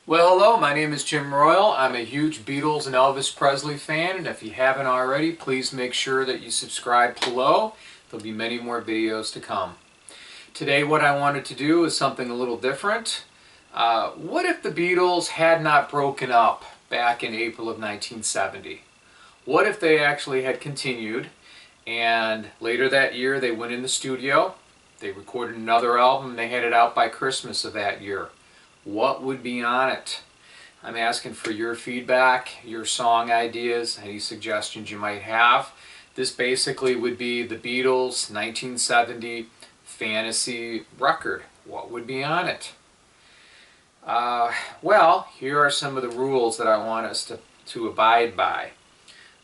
Well, hello, my name is Jim Royal. I'm a huge Beatles and Elvis Presley fan, and if you haven't already, please make sure that you subscribe below. There'll be many more videos to come. Today what I wanted to do is something a little different. What if the Beatles had not broken up back in April of 1970? What if they actually had continued, and later that year they went in the studio, they recorded another album, and they had it out by Christmas of that year? What would be on it? I'm asking for your feedback, your song ideas, any suggestions you might have. This basically would be the Beatles 1970 fantasy record. What would be on it? Well, here are some of the rules that I want us to abide by.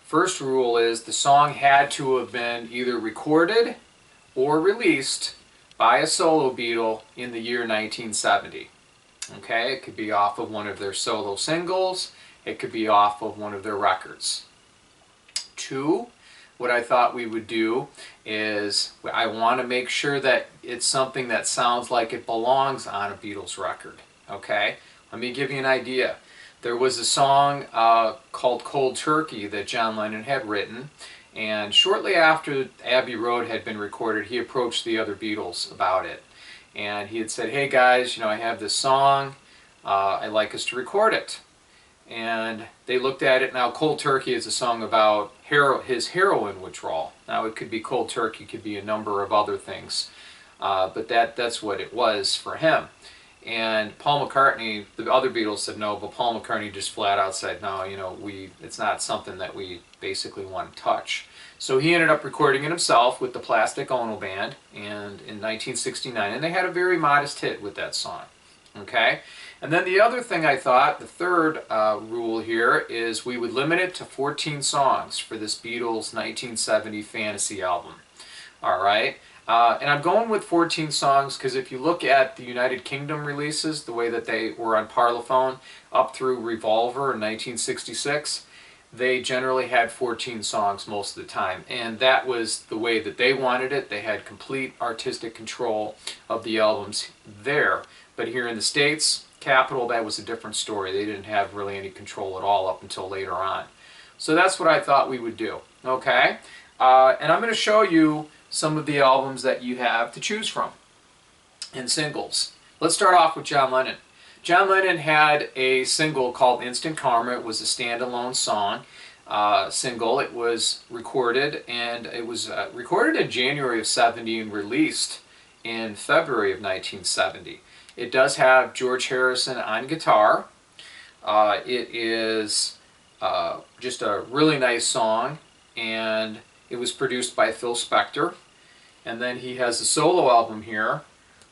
First rule is the song had to have been either recorded or released by a solo Beatle in the year 1970. Okay, it could be off of one of their solo singles. It could be off of one of their records. Two, what I thought we would do is I want to make sure that it's something that sounds like it belongs on a Beatles record. Okay, let me give you an idea. There was a song called Cold Turkey that John Lennon had written, and shortly after Abbey Road had been recorded, he approached the other Beatles about it. And he had said, hey guys, I have this song, I'd like us to record it. And they looked at it. Now Cold Turkey is a song about his heroin withdrawal. Now it could be Cold Turkey, it could be a number of other things, but that's what it was for him. And Paul McCartney, the other Beatles said no, but Paul McCartney just flat out said no, it's not something that we basically want to touch. So he ended up recording it himself with the Plastic Ono Band and in 1969, and they had a very modest hit with that song. Okay? And then the other thing I thought, the third rule here, is we would limit it to 14 songs for this Beatles 1970 fantasy album. All right? And I'm going with 14 songs because if you look at the United Kingdom releases, the way that they were on Parlophone up through Revolver in 1966, they generally had 14 songs most of the time. And that was the way that they wanted it. They had complete artistic control of the albums there. But here in the States, Capitol, that was a different story. They didn't have really any control at all up until later on. So that's what I thought we would do. Okay? And I'm going to show you some of the albums that you have to choose from and singles. Let's start off with John Lennon. John Lennon had a single called Instant Karma. It was a standalone song single. It was recorded, and it was recorded in January of 70 and released in February of 1970. It does have George Harrison on guitar. It is just a really nice song, and it was produced by Phil Spector. And then he has a solo album here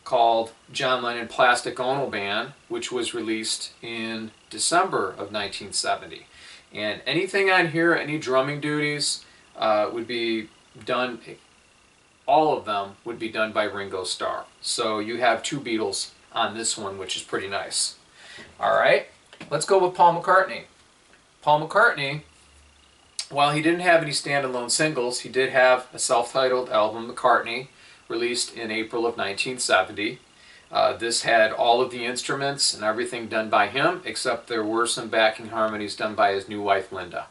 called John Lennon Plastic Ono Band, which was released in December of 1970. And anything on here, any drumming duties, would be done, all of them would be done by Ringo Starr. So you have two Beatles on this one, which is pretty nice. All right, let's go with Paul McCartney. Paul McCartney, while he didn't have any standalone singles, he did have a self-titled album, McCartney, released in April of 1970. This had all of the instruments and everything done by him, except there were some backing harmonies done by his new wife, Linda.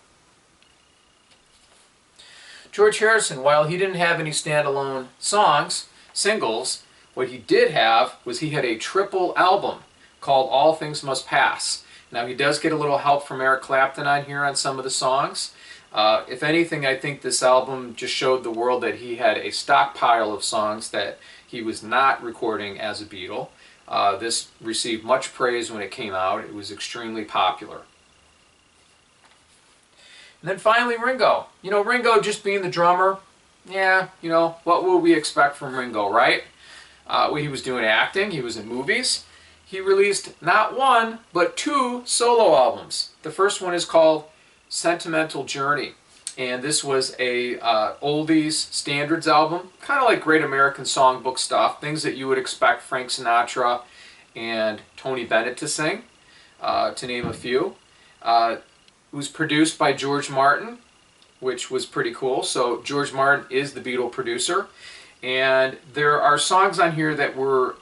George Harrison, while he didn't have any standalone singles, what he did have was he had a triple album called All Things Must Pass. Now he does get a little help from Eric Clapton on here on some of the songs. If anything, I think this album just showed the world that he had a stockpile of songs that he was not recording as a Beatle. This received much praise when it came out. It was extremely popular. And then finally Ringo. Ringo just being the drummer, yeah, what will we expect from Ringo, right? Well, he was doing acting, he was in movies. He released not one, but two solo albums. The first one is called Sentimental Journey, and this was a oldies standards album, kind of like Great American Songbook stuff, things that you would expect Frank Sinatra and Tony Bennett to sing, to name a few. It was produced by George Martin, which was pretty cool. So George Martin is the Beatle producer, and there are songs on here that were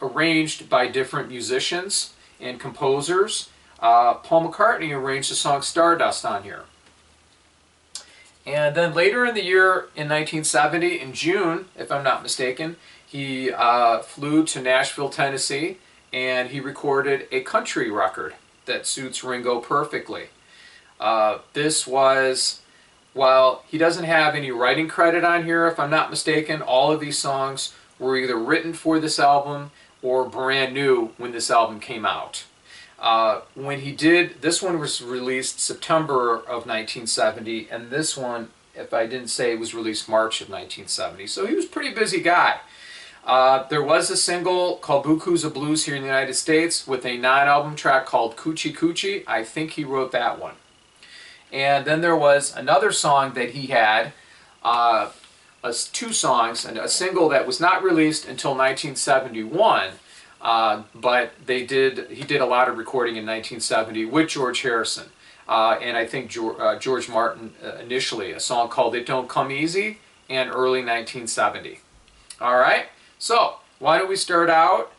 arranged by different musicians and composers. Paul McCartney arranged the song Stardust on here. And then later in the year, in 1970, in June, if I'm not mistaken, he flew to Nashville, Tennessee, and he recorded a country record that suits Ringo perfectly. This was, while he doesn't have any writing credit on here, if I'm not mistaken, all of these songs were either written for this album or brand new when this album came out. When he did, this one was released September of 1970, and this one, if I didn't say, was released March of 1970. So he was a pretty busy guy. There was a single called Bukus of Blues here in the United States with a non-album track called Coochie Coochie. I think he wrote that one. And then there was another song that he had, two songs, and a single that was not released until 1971. But he did a lot of recording in 1970 with George Harrison. And I think George Martin initially, a song called It Don't Come Easy, and early 1970. All right, so why don't we start out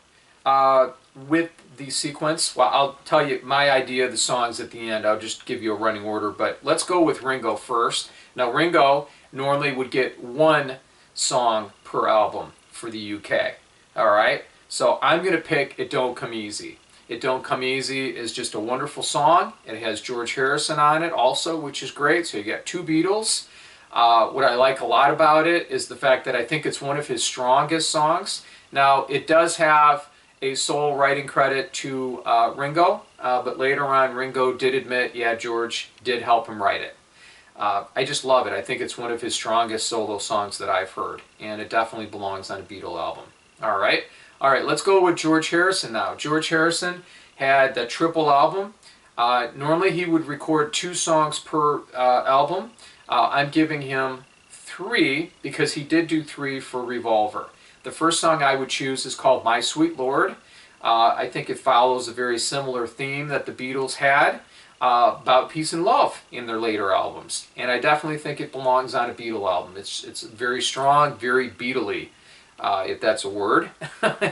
with the sequence? Well, I'll tell you my idea of the songs at the end. I'll just give you a running order, but let's go with Ringo first. Now, Ringo normally would get one song per album for the UK. All right, so I'm going to pick It Don't Come Easy. It Don't Come Easy is just a wonderful song. It has George Harrison on it also, which is great. So you got two Beatles. What I like a lot about it is the fact that I think it's one of his strongest songs. Now, it does have a sole writing credit to Ringo, but later on Ringo did admit, yeah, George did help him write it. I just love it. I think it's one of his strongest solo songs that I've heard, and it definitely belongs on a Beatle album. All right, let's go with George Harrison now. George Harrison had the triple album. Normally he would record 2 songs per album. I'm giving him 3 because he did do 3 for Revolver. The first song I would choose is called My Sweet Lord. I think it follows a very similar theme that the Beatles had about peace and love in their later albums. And I definitely think it belongs on a Beatle album. It's very strong, very Beatle-y, if that's a word.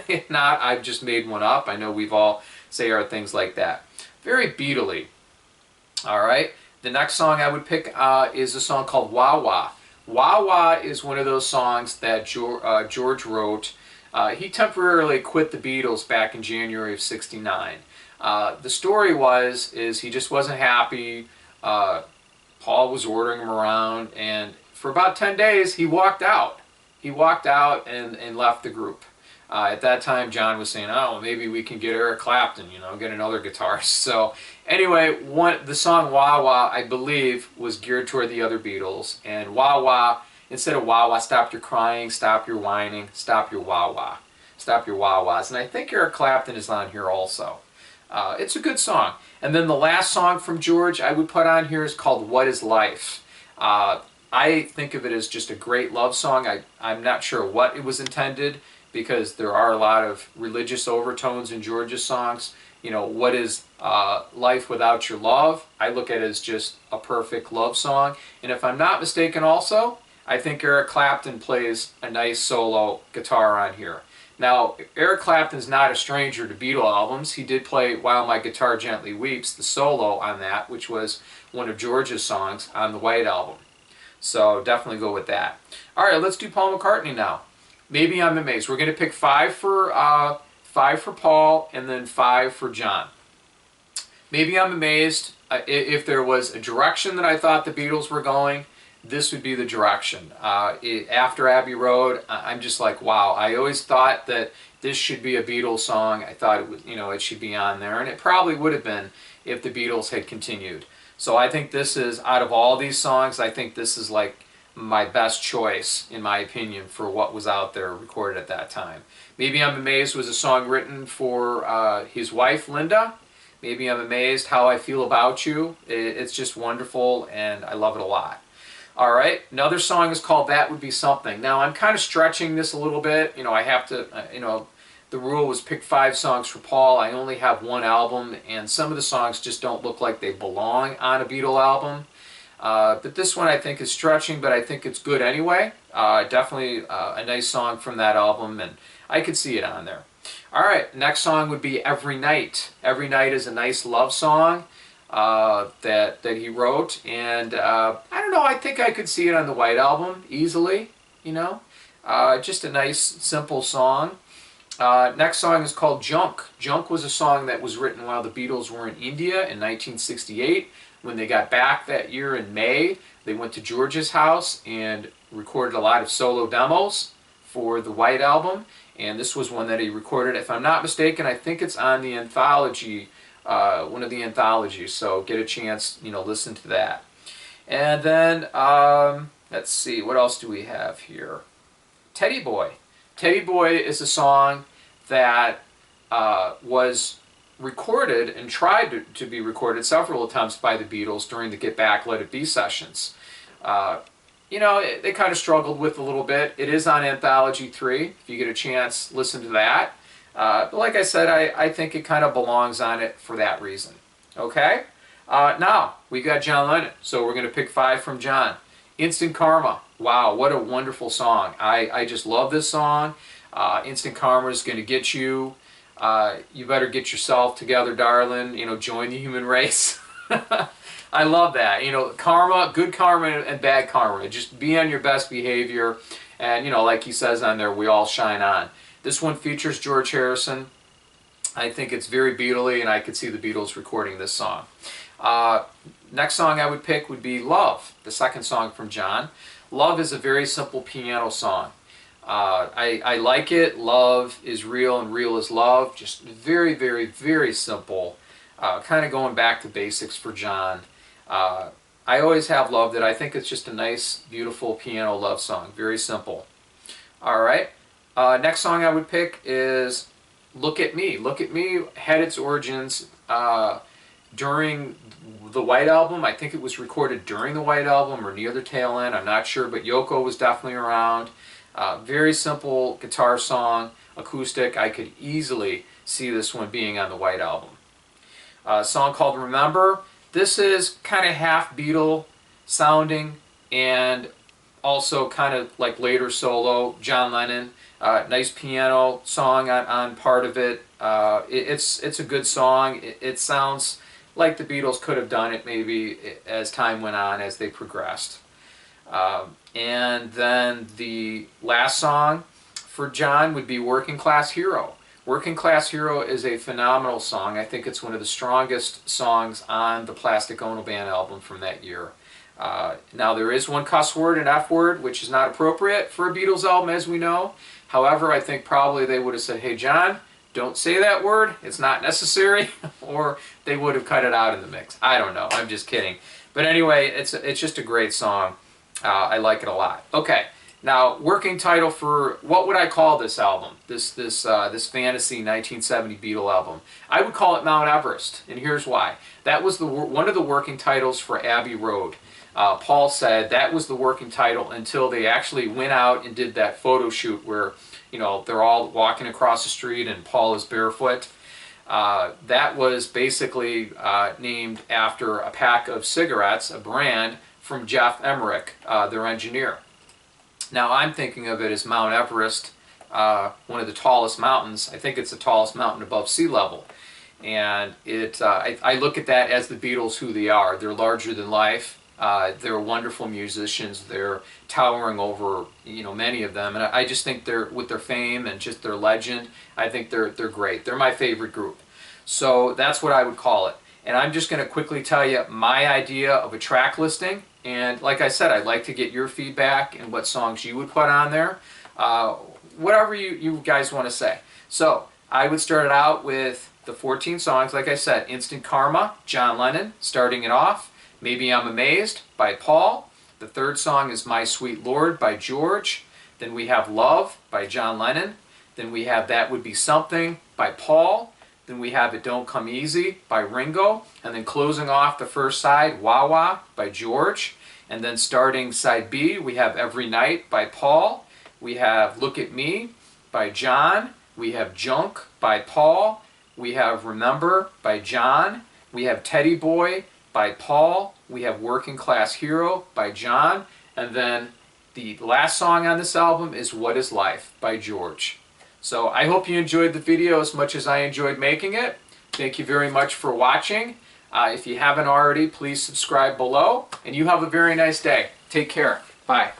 If not, I've just made one up. I know we've all say our things like that. Very Beatle-y. All right. The next song I would pick is a song called Wah Wah. Wah Wah is one of those songs that George wrote. He temporarily quit the Beatles back in January of '69. The story is he just wasn't happy. Paul was ordering him around, and for about 10 days he walked out. He walked out and left the group. At that time, John was saying, oh, maybe we can get Eric Clapton, get another guitarist. So anyway, the song Wah Wah, I believe, was geared toward the other Beatles. And Wah Wah, instead of Wah Wah, stop your crying, stop your whining, stop your Wah Wah. Stop your Wah Wahs. And I think Eric Clapton is on here also. It's a good song. And then the last song from George I would put on here is called What Is Life? I think of it as just a great love song. I'm not sure what it was intended, because there are a lot of religious overtones in George's songs. What is life without your love? I look at it as just a perfect love song. And if I'm not mistaken also, I think Eric Clapton plays a nice solo guitar on here. Now, Eric Clapton's not a stranger to Beatle albums. He did play While My Guitar Gently Weeps, the solo on that, which was one of George's songs on the White Album. So definitely go with that. All right, let's do Paul McCartney now. Maybe I'm Amazed. We're going to pick 5 for Paul and then 5 for John. Maybe I'm Amazed. If there was a direction that I thought the Beatles were going, this would be the direction. After Abbey Road, I'm just like, wow. I always thought that this should be a Beatles song. I thought it would, it should be on there, and it probably would have been if the Beatles had continued. So I think this is, out of all these songs, I think this is like my best choice, in my opinion, for what was out there recorded at that time. Maybe I'm Amazed was a song written for his wife, Linda. Maybe I'm Amazed, How I Feel About You. It's just wonderful, and I love it a lot. All right, another song is called That Would Be Something. Now, I'm kind of stretching this a little bit. I have to, the rule was pick 5 songs for Paul. I only have 1 album, and some of the songs just don't look like they belong on a Beatle album. But this one I think is stretching, but I think it's good anyway. Definitely a nice song from that album, and I could see it on there. All right, next song would be Every Night. Every Night is a nice love song that he wrote, and I don't know, I think I could see it on the White Album easily, you know. Just a nice, simple song. Next song is called Junk. Junk was a song that was written while the Beatles were in India in 1968. When they got back that year in May, they went to George's house and recorded a lot of solo demos for the White Album. And this was one that he recorded. If I'm not mistaken, I think it's on the anthology, one of the anthologies. So get a chance, listen to that. And then, let's see, what else do we have here? Teddy Boy. Teddy Boy is a song that was recorded and tried to be recorded several attempts by the Beatles during the Get Back, Let It Be sessions. They kind of struggled with a little bit. It is on Anthology 3. If you get a chance, listen to that. But like I said, I think it kind of belongs on it for that reason. Okay? Now, we got John Lennon, so we're going to pick 5 from John. Instant Karma. Wow, what a wonderful song. I just love this song. Instant Karma is going to get you. You better get yourself together, darling. Join the human race. I love that. Karma, good karma and bad karma. Just be on your best behavior. And, like he says on there, we all shine on. This one features George Harrison. I think it's very Beatle-y, and I could see the Beatles recording this song. Next song I would pick would be Love, the second song from John. Love is a very simple piano song. I like it. Love is real and real is love. Just very, very, very simple. Kind of going back to basics for John. I always have loved it. I think it's just a nice, beautiful piano love song. Very simple. All right. Next song I would pick is Look at Me. Look at Me had its origins during the White Album. I think it was recorded during the White Album or near the tail end. I'm not sure, but Yoko was definitely around. Very simple guitar song, acoustic. I could easily see this one being on the White Album. A song called Remember. This is kind of half Beatle sounding and also kind of like later solo, John Lennon. Nice piano song on part of it. It's a good song. It sounds like the Beatles could have done it maybe as time went on, as they progressed. And then the last song for John would be Working Class Hero. Working Class Hero is a phenomenal song. I think it's one of the strongest songs on the Plastic Ono Band album from that year. Now there is one cuss word, an F word, which is not appropriate for a Beatles album, as we know. However, I think probably they would have said, hey John, don't say that word, it's not necessary, or they would have cut it out of the mix. I don't know, I'm just kidding. But anyway, it's just a great song. I like it a lot. Okay, now working title for, what would I call this album? This fantasy 1970 Beatle album. I would call it Mount Everest, and here's why. That was one of the working titles for Abbey Road. Paul said that was the working title until they actually went out and did that photo shoot where, they're all walking across the street and Paul is barefoot. That was basically named after a pack of cigarettes, a brand, from Jeff Emmerich, their engineer. Now I'm thinking of it as Mount Everest, one of the tallest mountains. I think it's the tallest mountain above sea level. And I look at that as the Beatles, who they are. They're larger than life. They're wonderful musicians. They're towering over, many of them. And I just think with their fame and just their legend, I think they're great. They're my favorite group. So that's what I would call it. And I'm just going to quickly tell you my idea of a track listing. And like I said, I'd like to get your feedback and what songs you would put on there. Whatever you guys want to say. So I would start it out with the 14 songs, like I said. Instant Karma, John Lennon, starting it off. Maybe I'm Amazed by Paul. The third song is My Sweet Lord by George. Then we have Love by John Lennon. Then we have That Would Be Something by Paul. Then we have It Don't Come Easy by Ringo. And then closing off the first side, Wah Wah by George. And then starting side B, we have Every Night by Paul. We have Look at Me by John. We have Junk by Paul. We have Remember by John. We have Teddy Boy by Paul. We have Working Class Hero by John. And then the last song on this album is What Is Life by George. So I hope you enjoyed the video as much as I enjoyed making it. Thank you very much for watching. If you haven't already, please subscribe below, and you have a very nice day. Take care. Bye.